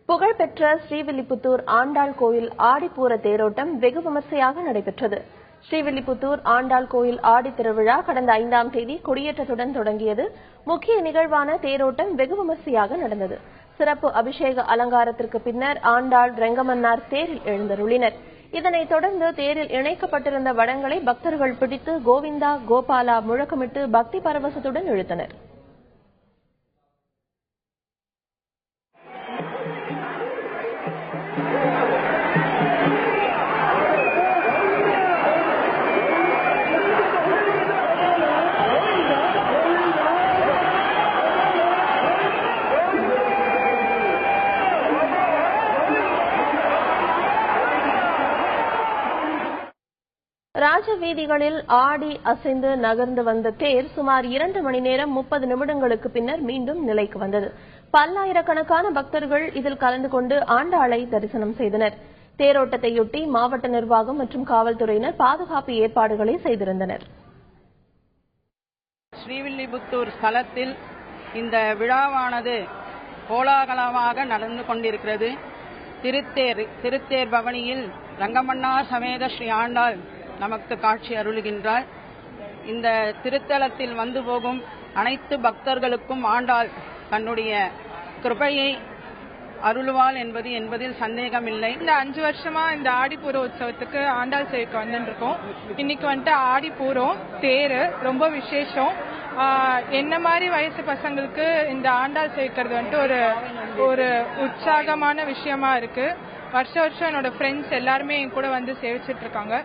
புகழ்பெற்ற ஸ்ரீவில்லிபுத்தூர் ஆண்டாள் கோயில் ஆடிப்பூர தேரோட்டம் வெகு விமர்சையாக நடைபெற்றது. ஸ்ரீவில்லிபுத்தூர் ஆண்டாள் கோயில் ஆடி திருவிழா கடந்த 5ஆம் தேதி கொடியேற்றத்துடன் தொடங்கியது. முக்கிய நிகழ்வான தேரோட்டம் வெகு விமர்சையாக நடந்தது. சிறப்பு அபிஷேக அலங்காரத்திற்கு பின்னர் ஆண்டாள் ரெங்கமன்னார் தேரில் எழுந்தருளினர். இதனைத் தொடர்ந்து தேரில் இணைக்கப்பட்டிருந்த வடங்களை பக்தர்கள் பிடித்து கோவிந்தா கோபாலா முழக்கமிட்டு பக்தி பரவசத்துடன் இழுத்தனர். ராஜவீதிகளில் ஆடி அசைந்து நகர்ந்து வந்த தேர் சுமார் 2 மணி நேரம் 30 நிமிடங்களுக்கு பின்னர் மீண்டும் நிலைக்கு வந்தது. பல்லாயிரக்கணக்கான பக்தர்கள் இதில் கலந்து கொண்டு ஆண்டாளை தரிசனம் செய்தனர். தேரோட்டத்தையொட்டி மாவட்ட நிர்வாகம் மற்றும் காவல்துறையினர் பாதுகாப்பு ஏற்பாடுகளை செய்திருந்தனர். ஸ்ரீவில்லிபுத்தூர் ஸ்தலத்தில் இந்த விழாவானது கோலாகலமாக நடந்து கொண்டிருக்கிறது. திருத்தேர் பவனியில் ரங்கமன்னார் சமேத ஸ்ரீ ஆண்டாள் நமக்கு காட்சி அருளுகின்றார். இந்த திருத்தலத்தில் வந்து போகும் அனைத்து பக்தர்களுக்கும் ஆண்டாள் தன்னுடைய கிருபையை அருள்வாள் என்பதில் சந்தேகமில்லை. இந்த 5 வருஷமா இந்த ஆடிப்பூர உற்சவத்துக்கு ஆண்டாள் சேவைக்கு வந்துருக்கோம். இன்னைக்கு வந்துட்டு ஆடிப்பூரம் தேர் ரொம்ப விசேஷம். என்ன மாதிரி வயசு பசங்களுக்கு இந்த ஆண்டாள் சேர்க்கிறது வந்துட்டு ஒரு உற்சாகமான விஷயமா இருக்கு. வருஷம் என்னோட ஃப்ரெண்ட்ஸ் எல்லாருமே என் கூட வந்து சேவிச்சிட்டு இருக்காங்க.